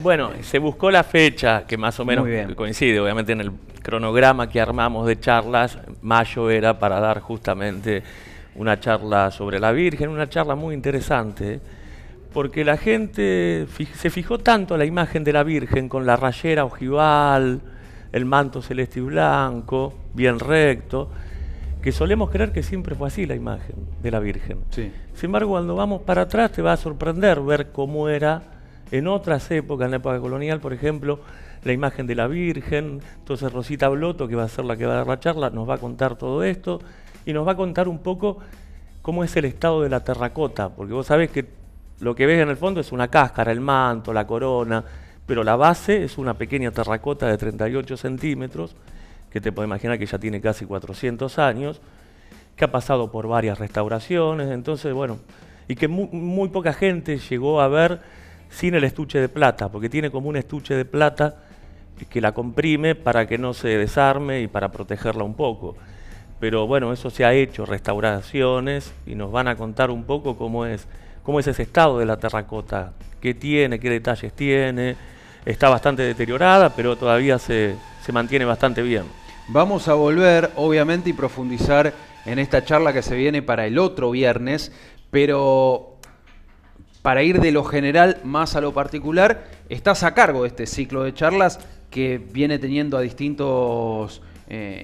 Bueno, se buscó la fecha que más o menos coincide, obviamente en el cronograma que armamos de charlas, mayo era para dar justamente una charla sobre la Virgen, una charla muy interesante, porque la gente se fijó tanto en la imagen de la Virgen con la rayera ojival, el manto celeste y blanco, bien recto, que solemos creer que siempre fue así la imagen de la Virgen. Sí. Sin embargo, cuando vamos para atrás te va a sorprender ver cómo era en otras épocas, en la época colonial, por ejemplo, la imagen de la Virgen. Entonces Rosita Bloto, que va a ser la que va a dar la charla, nos va a contar todo esto y nos va a contar un poco cómo es el estado de la terracota, porque vos sabés que lo que ves en el fondo es una cáscara, el manto, la corona, pero la base es una pequeña terracota de 38 centímetros, que te puedes imaginar que ya tiene casi 400 años, que ha pasado por varias restauraciones, entonces, bueno, y que muy poca gente llegó a ver sin el estuche de plata, porque tiene como un estuche de plata que la comprime para que no se desarme y para protegerla un poco. Pero bueno, eso se ha hecho, restauraciones, y nos van a contar un poco cómo es ese estado de la terracota, qué tiene, qué detalles tiene. Está bastante deteriorada, pero todavía se mantiene bastante bien. Vamos a volver, obviamente, y profundizar en esta charla que se viene para el otro viernes, pero para ir de lo general más a lo particular, estás a cargo de este ciclo de charlas que viene teniendo a distintos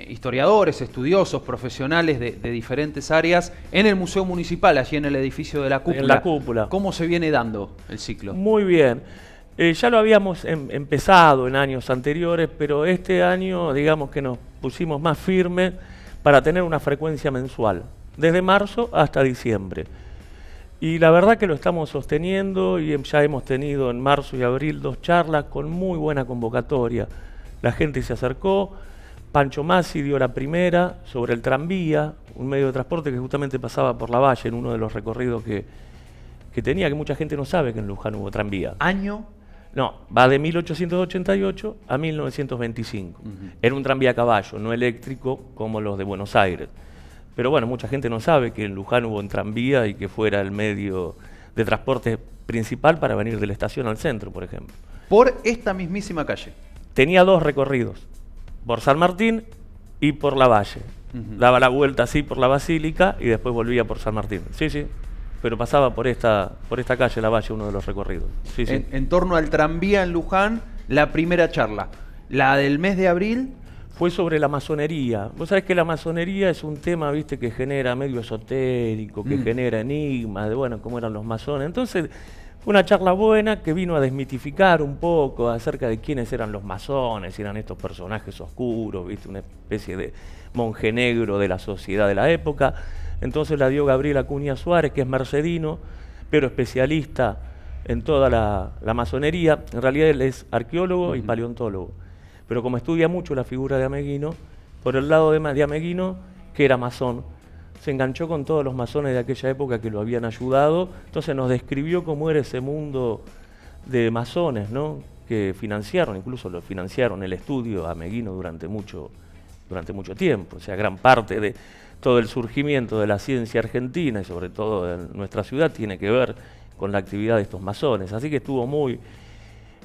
historiadores, estudiosos, profesionales de diferentes áreas en el Museo Municipal, allí en el edificio de la Cúpula. En la Cúpula. ¿Cómo se viene dando el ciclo? Muy bien. Ya lo habíamos empezado en años anteriores, pero este año, digamos que nos pusimos más firmes para tener una frecuencia mensual, desde marzo hasta diciembre. Y la verdad que lo estamos sosteniendo y ya hemos tenido en marzo y abril 2 charlas con muy buena convocatoria. La gente se acercó, Pancho Masi dio la primera sobre el tranvía, un medio de transporte que justamente pasaba por la Valle en uno de los recorridos que tenía, que mucha gente no sabe que en Luján hubo tranvía. ¿Año? No, va de 1888 a 1925. Era un tranvía a caballo, no eléctrico como los de Buenos Aires. Pero bueno, mucha gente no sabe que en Luján hubo un tranvía y que fuera el medio de transporte principal para venir de la estación al centro, por ejemplo. Por esta mismísima calle. Tenía 2 recorridos, por San Martín y por la Valle. Daba la vuelta así por la Basílica y después volvía por San Martín. Sí, sí, pero pasaba por esta calle, la Valle, uno de los recorridos. Sí, sí. En torno al tranvía en Luján, la primera charla. La del mes de abril fue sobre la masonería. Vos sabés que la masonería es un tema, viste, que genera medio esotérico, que genera enigmas de, bueno, cómo eran los masones. Entonces, fue una charla buena que vino a desmitificar un poco acerca de quiénes eran los masones, si eran estos personajes oscuros, viste, una especie de monje negro de la sociedad de la época. Entonces la dio Gabriel Acuña Suárez, que es mercedino, pero especialista en toda la masonería. En realidad él es arqueólogo y paleontólogo. Pero como estudia mucho la figura de Ameguino, por el lado de Ameguino, que era masón, se enganchó con todos los masones de aquella época que lo habían ayudado, entonces nos describió cómo era ese mundo de masones, ¿no? Que financiaron, incluso lo financiaron el estudio Ameguino durante mucho tiempo. O sea, gran parte de todo el surgimiento de la ciencia argentina y sobre todo en nuestra ciudad tiene que ver con la actividad de estos masones. Así que estuvo muy,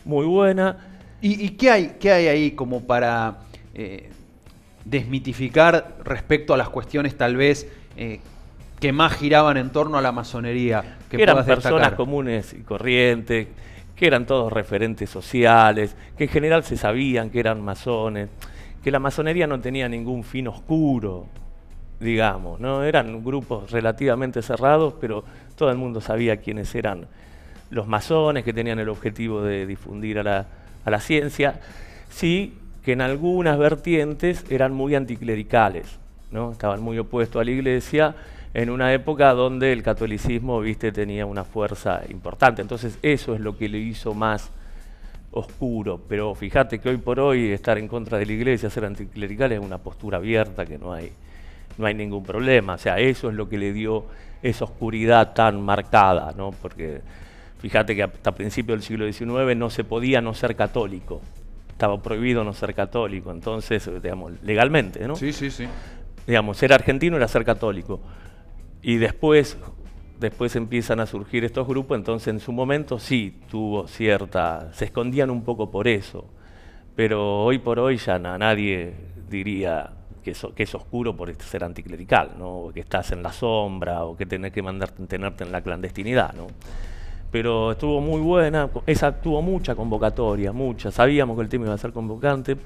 muy buena. ¿Y qué hay ahí como para desmitificar respecto a las cuestiones tal vez que más giraban en torno a la masonería? Que eran personas comunes y corrientes, que eran todos referentes sociales, que en general se sabían que eran masones, que la masonería no tenía ningún fin oscuro, digamos, ¿no? Eran grupos relativamente cerrados, pero todo el mundo sabía quiénes eran los masones, que tenían el objetivo de difundir a la ciencia. Sí, que en algunas vertientes eran muy anticlericales, ¿no? Estaban muy opuestos a la Iglesia en una época donde el catolicismo, viste, tenía una fuerza importante. Entonces eso es lo que le hizo más oscuro. Pero fíjate que hoy por hoy estar en contra de la Iglesia, ser anticlerical, es una postura abierta, que no hay ningún problema. O sea, eso es lo que le dio esa oscuridad tan marcada, ¿no? Porque fíjate que hasta principios del siglo XIX no se podía no ser católico. Estaba prohibido no ser católico. Entonces, digamos, legalmente, ¿no? Sí, sí, sí. Digamos, ser argentino era ser católico. Y después, después empiezan a surgir estos grupos, entonces en su momento sí tuvo se escondían un poco por eso, pero hoy por hoy ya nadie diría que es oscuro por ser anticlerical, ¿no? O que estás en la sombra, o que tenés que tenerte en la clandestinidad, ¿no? Pero estuvo muy buena, tuvo mucha convocatoria, sabíamos que el tema iba a ser convocante,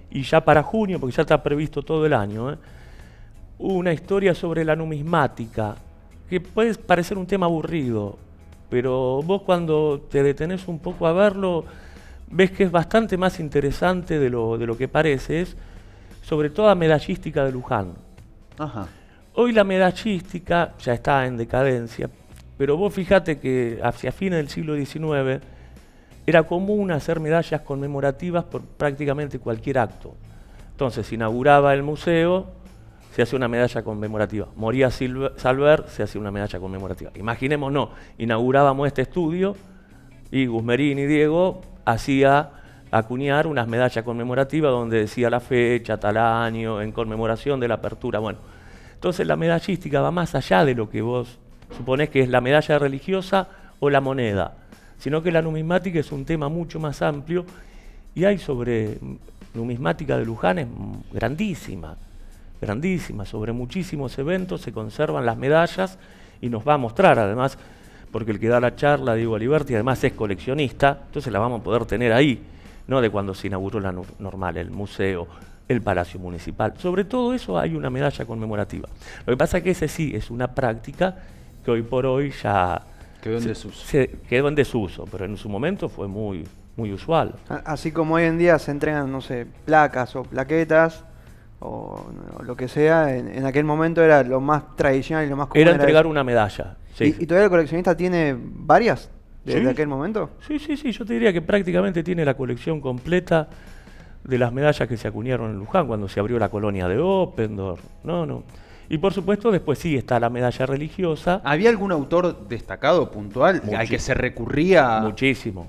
y ya para junio, porque ya está previsto todo el año, una historia sobre la numismática, que puede parecer un tema aburrido, pero vos cuando te detenés un poco a verlo, ves que es bastante más interesante de lo que parece. Es sobre todo la medallística de Luján. Ajá. Hoy la medallística ya está en decadencia, pero vos fíjate que hacia fines del siglo XIX era común hacer medallas conmemorativas por prácticamente cualquier acto. Entonces se inauguraba el museo, se hacía una medalla conmemorativa. Moría Salver, se hacía una medalla conmemorativa. Imaginémonos, inaugurábamos este estudio y Guzmerín y Diego hacía acuñar unas medallas conmemorativas donde decía la fecha, tal año, en conmemoración de la apertura. Bueno, entonces la medallística va más allá de lo que vos suponés que es la medalla religiosa o la moneda, sino que la numismática es un tema mucho más amplio y hay sobre numismática de Luján es grandísima, sobre muchísimos eventos se conservan las medallas y nos va a mostrar además, porque el que da la charla, Diego Aliberti, además es coleccionista, entonces la vamos a poder tener ahí, no de cuando se inauguró la normal, el museo, el Palacio Municipal. Sobre todo eso hay una medalla conmemorativa. Lo que pasa es que ese sí es una práctica que hoy por hoy ya quedó en desuso. Quedó en desuso, pero en su momento fue muy usual. Así como hoy en día se entregan, no sé, placas o plaquetas o lo que sea, en aquel momento era lo más tradicional y lo más común. Era entregar una medalla. Sí. ¿Y todavía el coleccionista tiene varias desde ¿Sí? aquel momento? Sí, yo te diría que prácticamente tiene la colección completa de las medallas que se acuñaron en Luján cuando se abrió la colonia de Oppendorf. No. Y por supuesto después sí está la medalla religiosa. ¿Había algún autor destacado, puntual, al que se recurría? Muchísimo.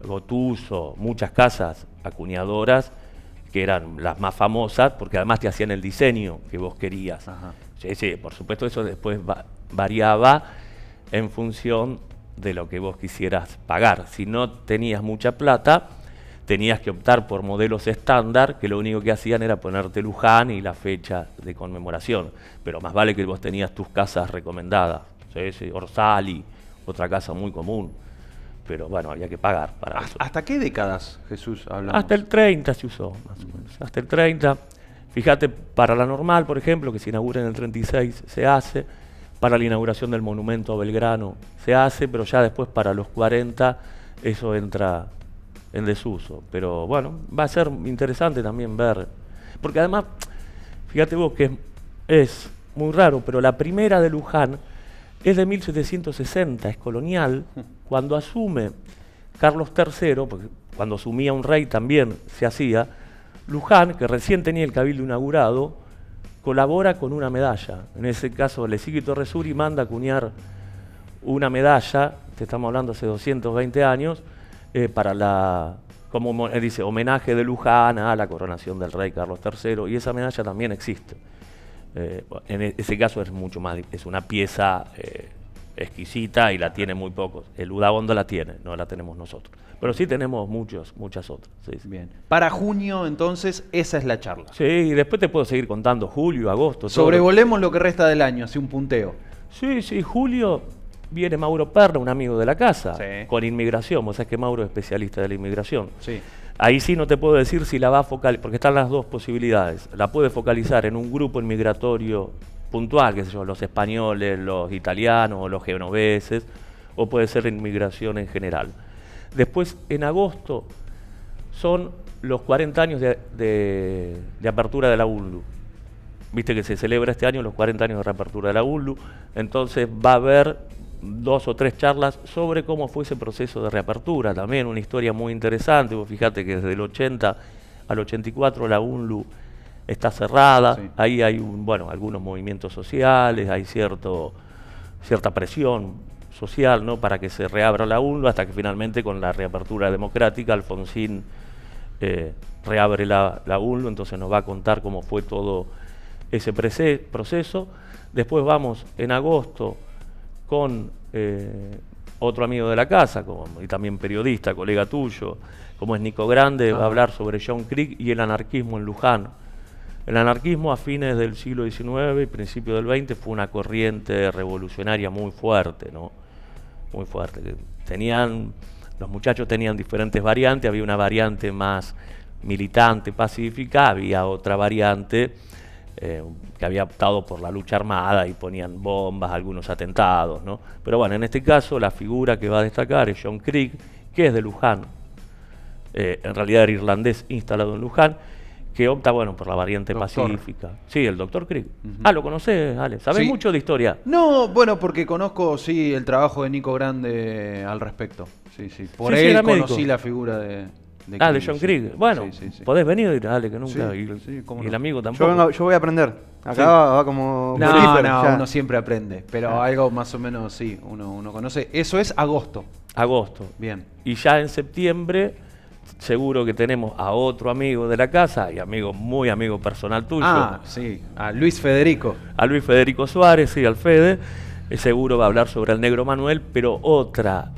Gotuso, muchas casas acuñadoras que eran las más famosas, porque además te hacían el diseño que vos querías. Ajá. Sí, por supuesto eso después variaba en función de lo que vos quisieras pagar. Si no tenías mucha plata, tenías que optar por modelos estándar, que lo único que hacían era ponerte Luján y la fecha de conmemoración. Pero más vale que vos tenías tus casas recomendadas. Sí, Orsali, otra casa muy común. Pero bueno, había que pagar para eso. ¿Hasta qué décadas, Jesús, hablamos? Hasta el 30 se usó, más o menos. Hasta el 30. Fíjate, para la normal, por ejemplo, que se inaugura en el 36, se hace. Para la inauguración del monumento a Belgrano se hace, pero ya después para los 40 eso entra en desuso. Pero bueno, va a ser interesante también ver. Porque además, fíjate vos que es muy raro, pero la primera de Luján es de 1760, es colonial. Cuando asume Carlos III, porque cuando asumía un rey también se hacía, Luján, que recién tenía el cabildo inaugurado, colabora con una medalla. En ese caso, Lesique Torresuri manda a acuñar una medalla, te estamos hablando hace 220 años, para como dice, homenaje de Luján a la coronación del rey Carlos III, y esa medalla también existe. En ese caso es mucho más, es una pieza exquisita y la tiene muy pocos. El Udaondo la tiene, no la tenemos nosotros. Pero sí tenemos muchas otras. Sí. Bien. Para junio, entonces, esa es la charla. Sí, y después te puedo seguir contando julio, agosto. Sobrevolemos lo que resta del año, así un punteo. Sí, julio viene Mauro Perla, un amigo de la casa, sí, con inmigración. Vos sabés que Mauro es especialista de la inmigración. Sí. Ahí sí no te puedo decir si la va a focalizar, porque están las dos posibilidades. La puede focalizar en un grupo inmigratorio puntual, qué sé yo, los españoles, los italianos, los genoveses, o puede ser inmigración en general. Después, en agosto, son los 40 años de apertura de la UNLU. Viste que se celebra este año los 40 años de reapertura de la UNLU, entonces va a haber 2 o 3 charlas sobre cómo fue ese proceso de reapertura, también una historia muy interesante. Vos fíjate que desde el 80 al 84 la UNLU está cerrada, sí, ahí hay algunos movimientos sociales, hay cierta presión social, ¿no?, para que se reabra la UNLU, hasta que finalmente con la reapertura democrática Alfonsín reabre la UNLU, entonces nos va a contar cómo fue todo ese proceso. Después vamos en agosto con otro amigo de la casa, y también periodista, colega tuyo, como es Nico Grande, va a hablar sobre John Creek y el anarquismo en Luján. El anarquismo a fines del siglo XIX y principio del XX fue una corriente revolucionaria muy fuerte, ¿no? Muy fuerte. Los muchachos tenían diferentes variantes, había una variante más militante, pacífica, había otra variante que había optado por la lucha armada y ponían bombas, algunos atentados, ¿no? Pero bueno, en este caso la figura que va a destacar es John Creek, que es de Luján, en realidad era irlandés instalado en Luján, que opta, bueno, por la variante pacífica. Sí, el doctor Creek. ¿Lo conocés, Ale? ¿Sabés mucho de historia? No, bueno, porque conozco, sí, el trabajo de Nico Grande al respecto. Sí. Por él conocí la figura de John Creek. Bueno, podés venir, Ale, que nunca. Y el amigo tampoco. Yo voy a aprender. Acá va como... No, uno siempre aprende. Pero algo más o menos, sí, uno conoce. Eso es agosto. Agosto. Bien. Y ya en septiembre, seguro que tenemos a otro amigo de la casa, y muy amigo personal tuyo. Sí, a Luis Federico. A Luis Federico Suárez, sí, al Fede. Seguro va a hablar sobre el Negro Manuel, pero otra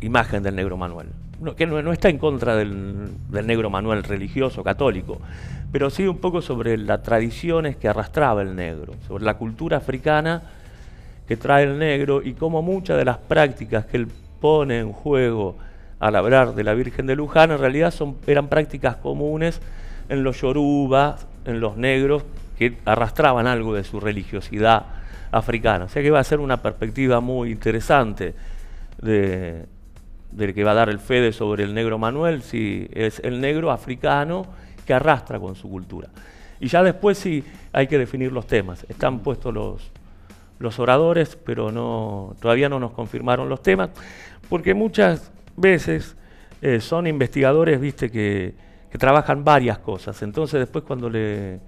imagen del Negro Manuel. Que no está en contra del Negro Manuel religioso, católico, pero sí un poco sobre las tradiciones que arrastraba el negro, sobre la cultura africana que trae el negro y cómo muchas de las prácticas que él pone en juego al hablar de la Virgen de Luján en realidad eran prácticas comunes en los yorubas, en los negros que arrastraban algo de su religiosidad africana. O sea que va a ser una perspectiva muy interesante del que va a dar el Fede sobre el Negro Manuel, sí, es el negro africano que arrastra con su cultura. Y ya después sí hay que definir los temas. Están puestos los oradores, pero todavía no nos confirmaron los temas, porque muchas veces son investigadores, viste, que trabajan varias cosas. Entonces después cuando le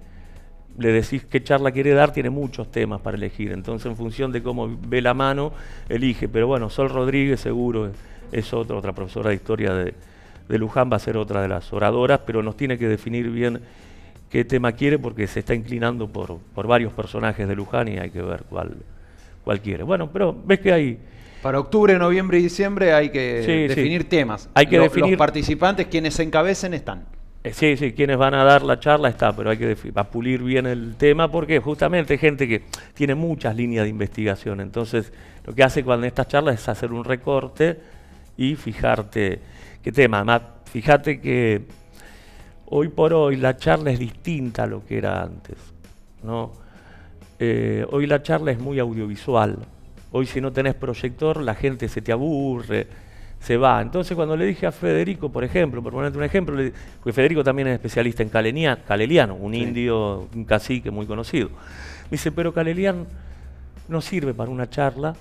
decís qué charla quiere dar, tiene muchos temas para elegir. Entonces en función de cómo ve la mano, elige. Pero bueno, Sol Rodríguez seguro es otra profesora de historia de Luján, va a ser otra de las oradoras, pero nos tiene que definir bien qué tema quiere porque se está inclinando por varios personajes de Luján y hay que ver cuál quiere. Bueno, pero ves que hay... Para octubre, noviembre y diciembre hay que definir temas. Hay que definir... Los participantes, quienes se encabecen, están. Sí, quienes van a dar la charla está, pero hay que pulir bien el tema porque justamente hay gente que tiene muchas líneas de investigación. Entonces, lo que hace cuando estas charlas es hacer un recorte y fijarte qué tema. Además, fíjate que hoy por hoy la charla es distinta a lo que era antes, ¿no? Hoy la charla es muy audiovisual. Hoy si no tenés proyector, la gente se te aburre, se va. Entonces cuando le dije a Federico, por ejemplo, por ponerte un ejemplo, porque Federico también es especialista en Caleliano, un indio, un cacique muy conocido. Me dice, pero Caleliano no sirve para una charla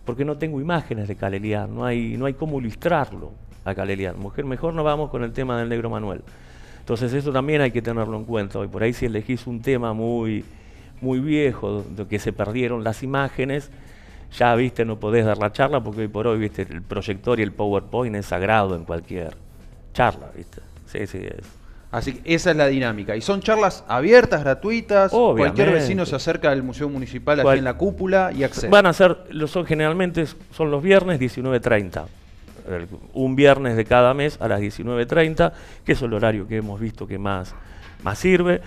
porque no tengo imágenes de Caleliano, no hay cómo ilustrarlo a Caleliano. Mejor nos vamos con el tema del Negro Manuel. Entonces eso también hay que tenerlo en cuenta hoy. Por ahí si elegís un tema muy viejo, de que se perdieron las imágenes, ya viste, no podés dar la charla porque hoy por hoy, viste, el proyector y el PowerPoint es sagrado en cualquier charla, viste. Sí, es. Así que esa es la dinámica. Y son charlas abiertas, gratuitas. Obviamente. Cualquier vecino se acerca al Museo Municipal aquí en la cúpula y accede. Van a ser, generalmente son los viernes 19:30. Un viernes de cada mes a las 19:30, que es el horario que hemos visto que más sirve.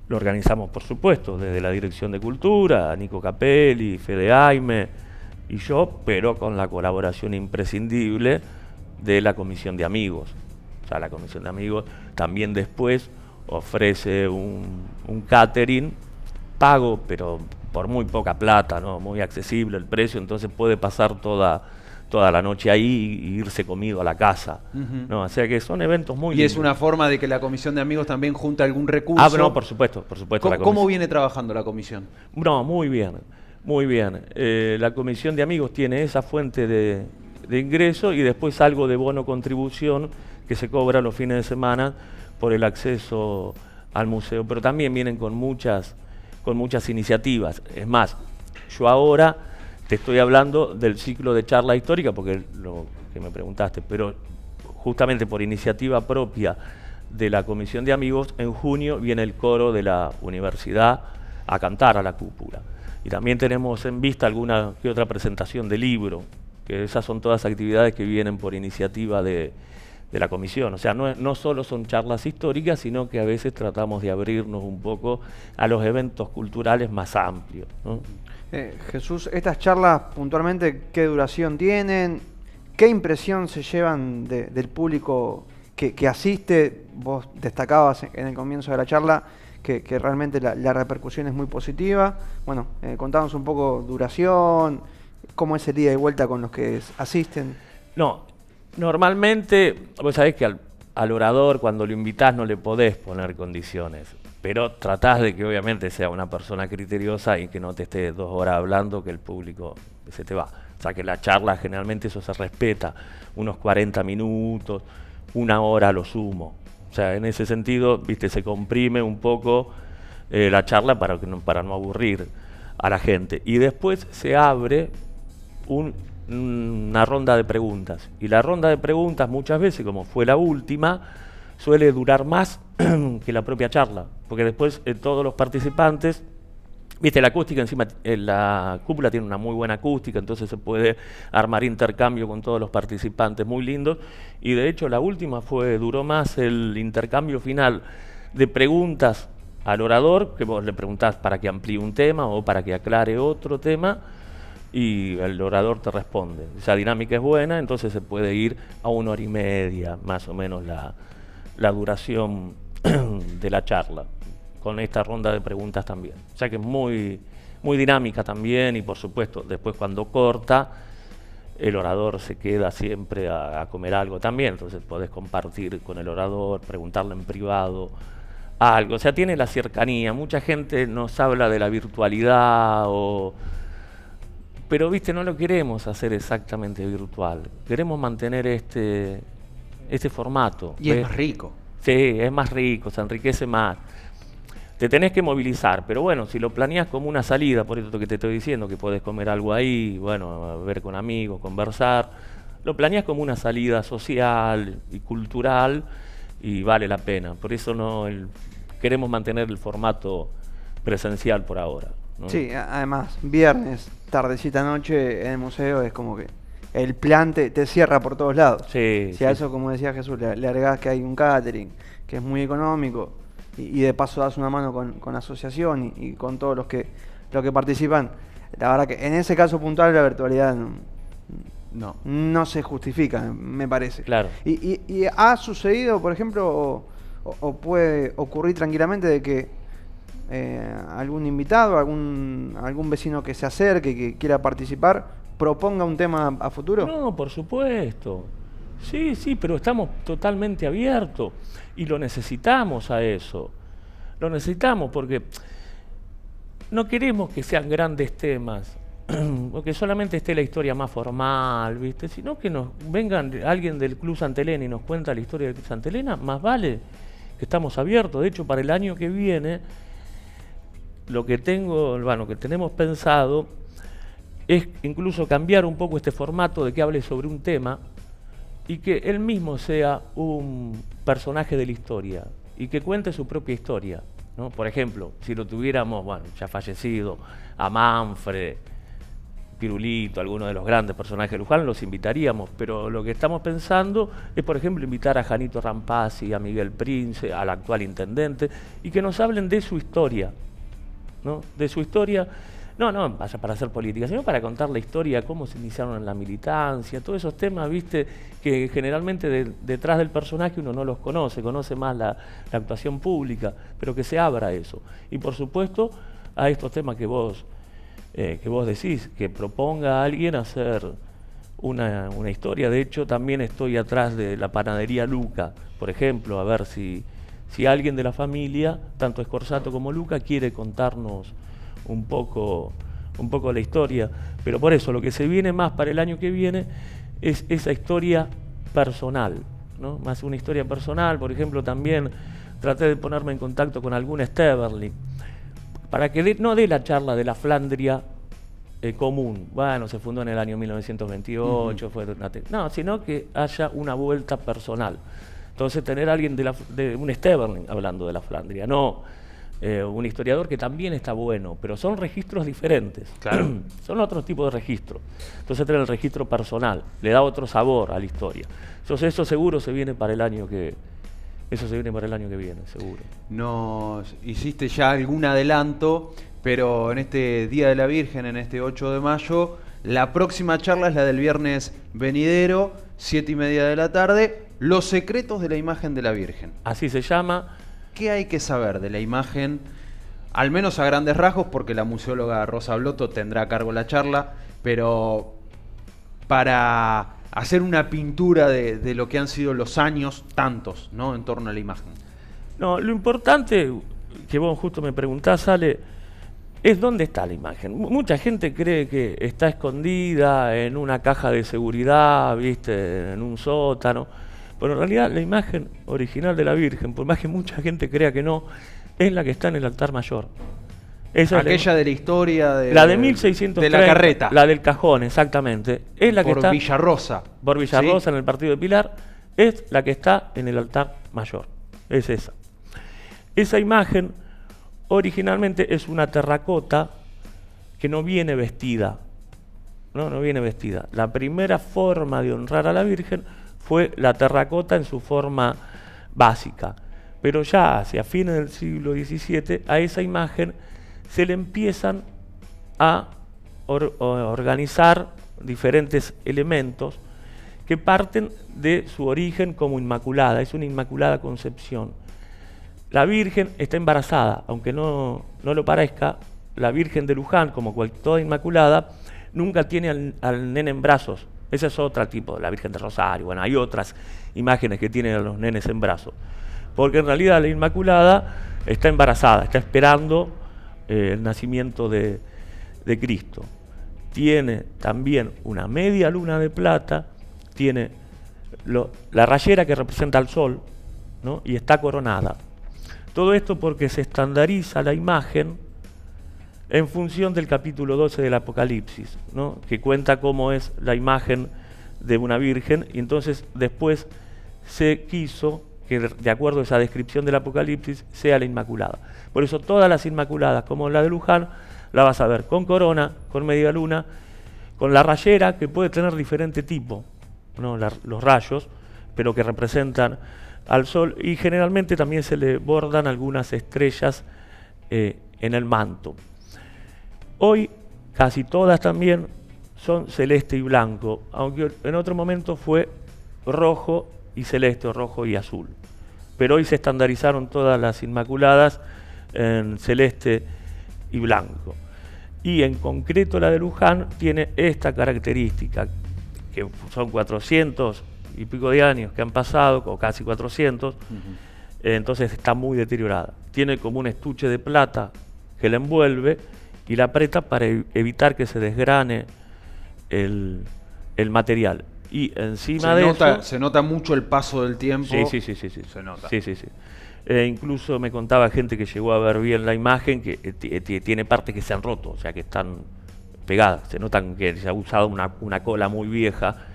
Lo organizamos, por supuesto, desde la Dirección de Cultura, Nico Capelli, Fede Aime y yo, pero con la colaboración imprescindible de la Comisión de Amigos. O sea, la Comisión de Amigos también después ofrece un catering pago, pero por muy poca plata, ¿no? Muy accesible el precio, entonces puede pasar toda la noche ahí y irse comido a la casa, ¿no? O sea que son eventos muy lindos. Y es una forma de que la Comisión de Amigos también junta algún recurso. No, por supuesto. ¿Cómo viene trabajando la comisión? No, muy bien. La Comisión de Amigos tiene esa fuente de ingreso y después algo de bono contribución que se cobra los fines de semana por el acceso al museo, pero también vienen con muchas iniciativas. Es más, yo ahora te estoy hablando del ciclo de charla histórica, porque lo que me preguntaste, pero justamente por iniciativa propia de la Comisión de Amigos, en junio viene el coro de la universidad a cantar a la cúpula. Y también tenemos en vista alguna que otra presentación de libro, que esas son todas actividades que vienen por iniciativa de la comisión. O sea, no solo son charlas históricas, sino que a veces tratamos de abrirnos un poco a los eventos culturales más amplios, ¿no? Jesús, estas charlas puntualmente, ¿qué duración tienen? ¿Qué impresión se llevan del público que asiste? Vos destacabas en el comienzo de la charla que realmente la repercusión es muy positiva. Bueno, contanos un poco duración, cómo es el ida y vuelta con los que asisten. No, normalmente, vos sabés que al orador cuando lo invitás no le podés poner condiciones, pero tratás de que obviamente sea una persona criteriosa y que no te esté 2 horas hablando, que el público se te va. O sea que la charla generalmente eso se respeta, unos 40 minutos, 1 hora a lo sumo. O sea, en ese sentido, viste, se comprime un poco la charla para no aburrir a la gente. Y después se abre una ronda de preguntas. Y la ronda de preguntas muchas veces, como fue la última, suele durar más que la propia charla. Porque después todos los participantes, viste, la acústica encima, la cúpula tiene una muy buena acústica, entonces se puede armar intercambio con todos los participantes muy lindos. Y de hecho la última duró más el intercambio final de preguntas al orador, que vos le preguntás para que amplíe un tema o para que aclare otro tema, y el orador te responde. Esa dinámica es buena, entonces se puede ir a 1 hora y media, más o menos la duración de la charla, con esta ronda de preguntas también. O sea que es muy, muy dinámica también, y por supuesto, después cuando corta, el orador se queda siempre a comer algo también, entonces podés compartir con el orador, preguntarle en privado algo. O sea, tiene la cercanía. Mucha gente nos habla de la virtualidad, pero viste, no lo queremos hacer exactamente virtual. Queremos mantener este formato. Y es más rico. Sí, es más rico, se enriquece más. Te tenés que movilizar, pero bueno, si lo planeás como una salida, por eso que te estoy diciendo, que podés comer algo ahí, bueno, ver con amigos, conversar, lo planeás como una salida social y cultural y vale la pena. Por eso queremos mantener el formato presencial por ahora, ¿no? Sí, además, viernes, tardecita, noche en el museo es como que el plan te cierra por todos lados. Sí, si a eso, como decía Jesús, le agregás que hay un catering, que es muy económico, y de paso das una mano con la asociación y con todos los que participan. La verdad que en ese caso puntual la virtualidad no se justifica, me parece. Claro. Y ha sucedido, por ejemplo, o puede ocurrir tranquilamente de que algún invitado, algún vecino que se acerque, que quiera participar, proponga un tema a futuro. No, por supuesto. Sí, pero estamos totalmente abiertos y lo necesitamos a eso. Lo necesitamos porque no queremos que sean grandes temas, o que solamente esté la historia más formal, ¿viste? Sino que nos vengan alguien del Club Santa Elena y nos cuenta la historia del Club Santa Elena, más vale que estamos abiertos. De hecho, para el año que viene, lo que tenemos pensado es incluso cambiar un poco este formato de que hable sobre un tema y que él mismo sea un personaje de la historia y que cuente su propia historia, ¿no? Por ejemplo, si lo tuviéramos, ya fallecido, a Manfred, Pirulito, alguno de los grandes personajes de Luján, los invitaríamos, pero lo que estamos pensando es, por ejemplo, invitar a Janito Rampazzi, a Miguel Prince, al actual intendente, y que nos hablen de su historia, ¿no? De su historia. No para hacer política, sino para contar la historia, cómo se iniciaron en la militancia, todos esos temas, viste, que generalmente detrás del personaje uno no los conoce más la actuación pública, pero que se abra eso. Y por supuesto, a estos temas que vos decís, que proponga a alguien hacer una historia. De hecho, también estoy atrás de la panadería Luca, por ejemplo, a ver si alguien de la familia, tanto Scorsato como Luca, quiere contarnos un poco la historia. Pero por eso lo que se viene más para el año que viene es esa historia personal, ¿no? Más una historia personal. Por ejemplo, también traté de ponerme en contacto con algún Esteberli para que no dé la charla de la Flandria común. Bueno, se fundó en el año 1928, sino que haya una vuelta personal. Entonces tener a alguien de un Esteberli hablando de la Flandria, no un historiador que también está bueno, pero son registros diferentes. Claro. Son otro tipo de registro. Entonces trae el registro personal, le da otro sabor a la historia. Entonces eso seguro se viene para el año que viene, seguro. Nos hiciste ya algún adelanto, pero en este Día de la Virgen, en este 8 de mayo, la próxima charla es la del viernes venidero, 7:30 de la tarde, Los secretos de la imagen de la Virgen. Así se llama. ¿Qué hay que saber de la imagen, al menos a grandes rasgos, porque la museóloga Rosa Blotto tendrá a cargo la charla, pero para hacer una pintura de lo que han sido los años, tantos, ¿no?, en torno a la imagen? No, lo importante, que vos justo me preguntás, Ale, es dónde está la imagen. Mucha gente cree que está escondida en una caja de seguridad, ¿viste?, en un sótano. Pero en realidad la imagen original de la Virgen, por más que mucha gente crea que no, es la que está en el altar mayor. Esa aquella de la historia de... La de 1630. De la carreta. La del cajón, exactamente. Es la que está... Por Villarrosa. Por Villarrosa, ¿Sí? En el partido de Pilar. Es la que está en el altar mayor. Es esa. Esa imagen originalmente es una terracota que no viene vestida. No viene vestida. La primera forma de honrar a la Virgen fue la terracota en su forma básica. Pero ya hacia fines del siglo XVII a esa imagen se le empiezan a organizar diferentes elementos que parten de su origen como inmaculada. Es una inmaculada concepción. La Virgen está embarazada, aunque no lo parezca. La Virgen de Luján, como toda inmaculada, nunca tiene al nene en brazos. Ese es otro tipo, la Virgen de Rosario. Bueno, hay otras imágenes que tienen a los nenes en brazos. Porque en realidad la Inmaculada está embarazada, está esperando el nacimiento de Cristo. Tiene también una media luna de plata, tiene la rayera que representa al sol, ¿no?, y está coronada. Todo esto porque se estandariza la imagen en función del capítulo 12 del Apocalipsis, ¿no?, que cuenta cómo es la imagen de una virgen, y entonces después se quiso que, de acuerdo a esa descripción del Apocalipsis, sea la Inmaculada. Por eso todas las Inmaculadas, como la de Luján, la vas a ver con corona, con media luna, con la rayera, que puede tener diferente tipo, ¿no?, los rayos, pero que representan al sol, y generalmente también se le bordan algunas estrellas en el manto. Hoy casi todas también son celeste y blanco, aunque en otro momento fue rojo y celeste, o rojo y azul. Pero hoy se estandarizaron todas las Inmaculadas en celeste y blanco. Y en concreto la de Luján tiene esta característica, que son 400 y pico de años que han pasado, o casi 400, entonces está muy deteriorada. Tiene como un estuche de plata que la envuelve y la aprieta para evitar que se desgrane el material. Y encima de eso... Se nota mucho el paso del tiempo. Sí. Se nota. Sí. Incluso me contaba gente que llegó a ver bien la imagen, que tiene partes que se han roto, o sea, que están pegadas. Se notan que se ha usado una cola muy vieja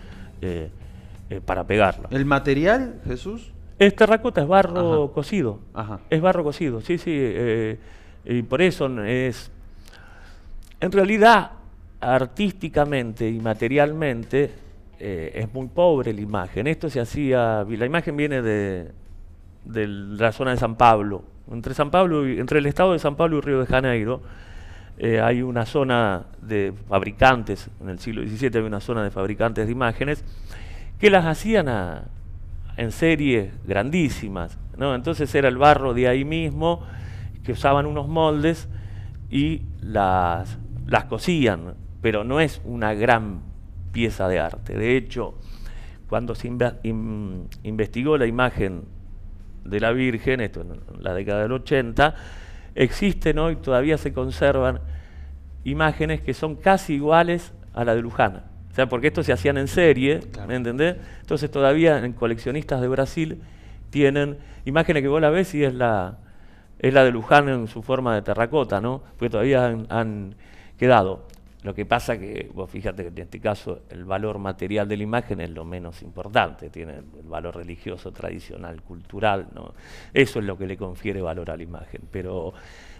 para pegarla. ¿El material, Jesús? Es terracota, es barro Ajá. cocido. Ajá. Es barro cocido, sí. Y por eso es... En realidad, artísticamente y materialmente, es muy pobre la imagen. Esto se hacía... La imagen viene de la zona de San Pablo. Entre el estado de San Pablo y Río de Janeiro, hay una zona de fabricantes, en el siglo XVII había una zona de fabricantes de imágenes, que las hacían en series grandísimas, ¿no? Entonces era el barro de ahí mismo, que usaban unos moldes y las cosían, pero no es una gran pieza de arte. De hecho, cuando se investigó la imagen de la Virgen, esto en la década del 80, existen hoy, todavía se conservan imágenes que son casi iguales a la de Luján. O sea, porque estos se hacían en serie, Claro. ¿me entendés? Entonces todavía en coleccionistas de Brasil tienen imágenes que vos la ves y es la de Luján en su forma de terracota, ¿no? Porque todavía han quedado. Lo que pasa que, vos fíjate que en este caso el valor material de la imagen es lo menos importante, tiene el valor religioso, tradicional, cultural, ¿no? Eso es lo que le confiere valor a la imagen, pero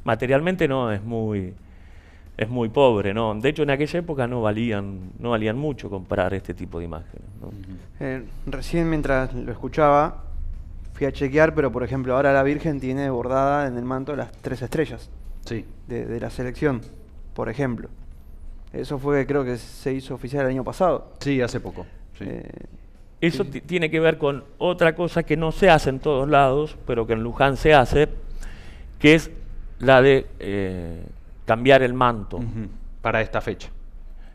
materialmente no, es muy pobre, ¿no? De hecho, en aquella época no valían mucho comprar este tipo de imágenes, ¿no? Recién mientras lo escuchaba, fui a chequear, pero por ejemplo, ahora la Virgen tiene bordada en el manto las 3 estrellas Sí. de la selección, por ejemplo. Eso fue, creo que se hizo oficial el año pasado. Sí, hace poco. Sí. Eso tiene que ver con otra cosa que no se hace en todos lados, pero que en Luján se hace, que es la de cambiar el manto. Ujú. Para esta fecha.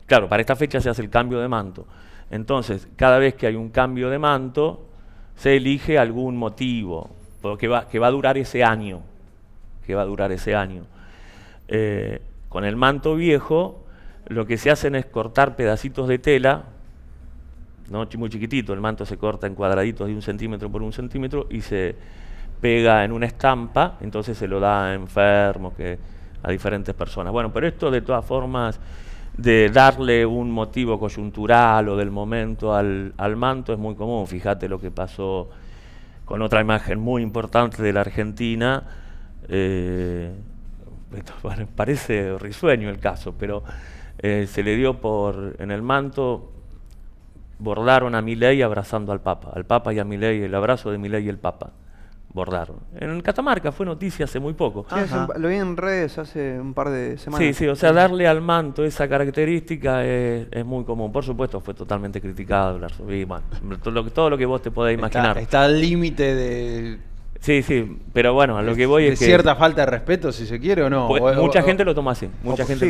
Claro, para esta fecha se hace el cambio de manto. Entonces, cada vez que hay un cambio de manto, se elige algún motivo que va a durar ese año. Con el manto viejo, lo que se hacen es cortar pedacitos de tela, ¿no? Muy chiquitito, el manto se corta en cuadraditos de 1 centímetro por 1 centímetro y se pega en una estampa, entonces se lo da a enfermos, a diferentes personas. Bueno, pero esto de todas formas de darle un motivo coyuntural o del momento al manto es muy común. Fíjate lo que pasó con otra imagen muy importante de la Argentina. Bueno, parece risueño el caso, pero se le dio en el manto, bordaron a Milei abrazando al Papa y a Milei, el abrazo de Milei y el Papa, bordaron. En Catamarca fue noticia hace muy poco. Sí, lo vi en redes hace un par de semanas. Sí, o sea, darle al manto esa característica es muy común. Por supuesto, fue totalmente criticado el arzobispo, todo lo que vos te podés imaginar. Está al límite de... Sí, pero bueno, a lo que voy es que... cierta falta de respeto, si se quiere o no. Pues, mucha gente lo toma así.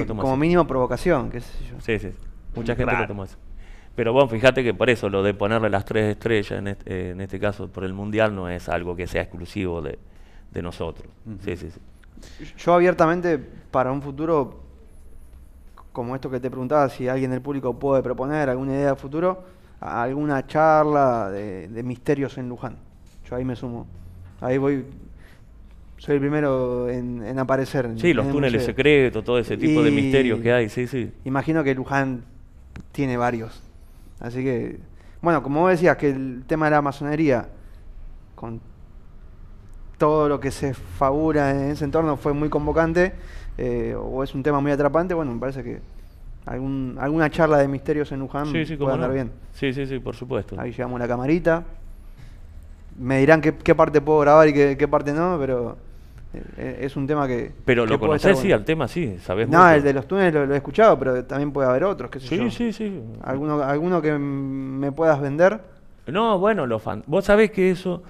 Como mínimo provocación, qué sé yo. Sí. Mucha gente lo toma así. Pero bueno, fíjate que por eso lo de ponerle las 3 estrellas, en este caso por el Mundial, no es algo que sea exclusivo de nosotros. Sí. Yo abiertamente, para un futuro, como esto que te preguntaba, si alguien del público puede proponer alguna idea de futuro, alguna charla de misterios en Luján. Yo ahí me sumo. Ahí soy el primero en aparecer. Sí, los túneles secretos, todo ese tipo de misterios que hay, sí. Imagino que Luján tiene varios. Así que, bueno, como vos decías, que el tema de la masonería, con todo lo que se fabula en ese entorno, fue muy convocante, o es un tema muy atrapante, bueno, me parece que alguna charla de misterios en Luján puede andar bien. Sí, por supuesto. Ahí llevamos la camarita. Me dirán qué parte puedo grabar y qué parte no, pero es un tema que... Pero lo conocés, sí, al tema sí, sabés mucho. No, el de los túneles lo he escuchado, pero también puede haber otros, qué sé yo. Sí. ¿Alguno que me puedas vender? No, bueno, vos sabés que eso...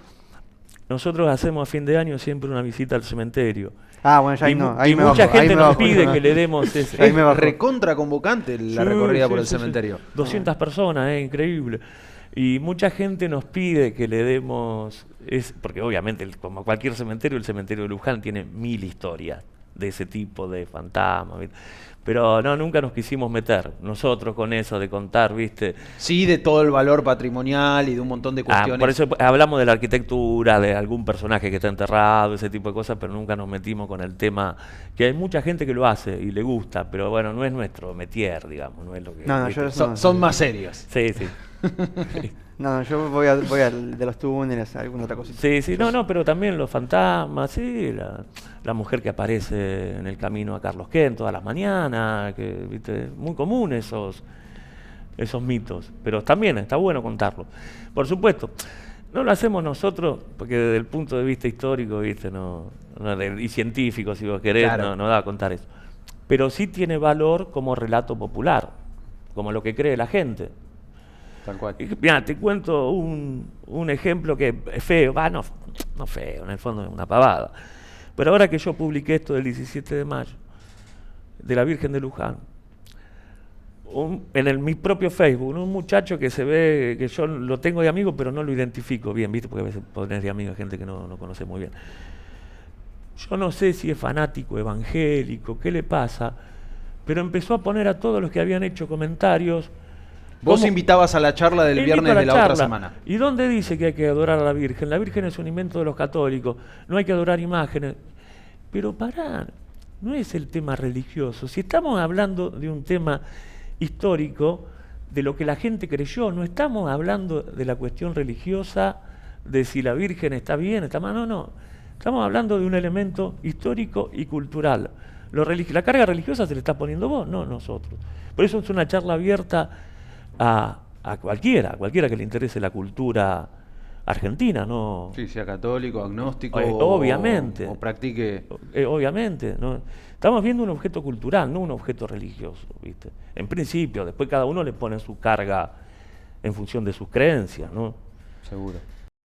Nosotros hacemos a fin de año siempre una visita al cementerio. Ah, bueno, ya ahí no. Y mucha gente nos pide que le demos... Es recontra convocante la recorrida por el cementerio. 200 personas, increíble. Y mucha gente nos pide que le demos, porque obviamente, como cualquier cementerio, el cementerio de Luján tiene 1000 historias de ese tipo de fantasmas, ¿viste? Pero no, nunca nos quisimos meter nosotros con eso de contar, ¿viste? Sí, de todo el valor patrimonial y de un montón de cuestiones. Por eso hablamos de la arquitectura, de algún personaje que está enterrado, ese tipo de cosas, pero nunca nos metimos con el tema, que hay mucha gente que lo hace y le gusta, pero bueno, no es nuestro métier, digamos, no es lo que... Son más serios. Sí. No, yo voy al de los túneles, a alguna otra cosita. Sí, no, pero también los fantasmas, sí, la mujer que aparece en el camino a Carlos Ken todas las mañanas, que, ¿viste? Muy común esos mitos, pero también está bueno contarlo. Por supuesto, no lo hacemos nosotros, porque desde el punto de vista histórico, ¿viste? Y científico, si vos querés, claro, no da a contar eso. Pero sí tiene valor como relato popular, como lo que cree la gente. Tal cual. Mira, te cuento un ejemplo que es feo, no feo, en el fondo es una pavada. Pero ahora que yo publiqué esto del 17 de mayo, de la Virgen de Luján, mi propio Facebook, un muchacho que se ve, que yo lo tengo de amigo, pero no lo identifico bien, ¿viste? Porque a veces podés de amigo a gente que no conoce muy bien. Yo no sé si es fanático, evangélico, qué le pasa, pero empezó a poner a todos los que habían hecho comentarios. Vos invitabas a la charla del viernes de la otra semana. ¿Y dónde dice que hay que adorar a la Virgen? La Virgen es un invento de los católicos, no hay que adorar imágenes. Pero pará, no es el tema religioso. Si estamos hablando de un tema histórico, de lo que la gente creyó, no estamos hablando de la cuestión religiosa, de si la Virgen está bien, está mal, no. Estamos hablando de un elemento histórico y cultural. La carga religiosa se le está poniendo vos, no nosotros. Por eso es una charla abierta a cualquiera que le interese la cultura argentina, ¿no? Sí, sea católico, agnóstico obviamente. o practique... Obviamente, ¿no? Estamos viendo un objeto cultural, no un objeto religioso, ¿viste? En principio, después cada uno le pone su carga en función de sus creencias, ¿no? Seguro.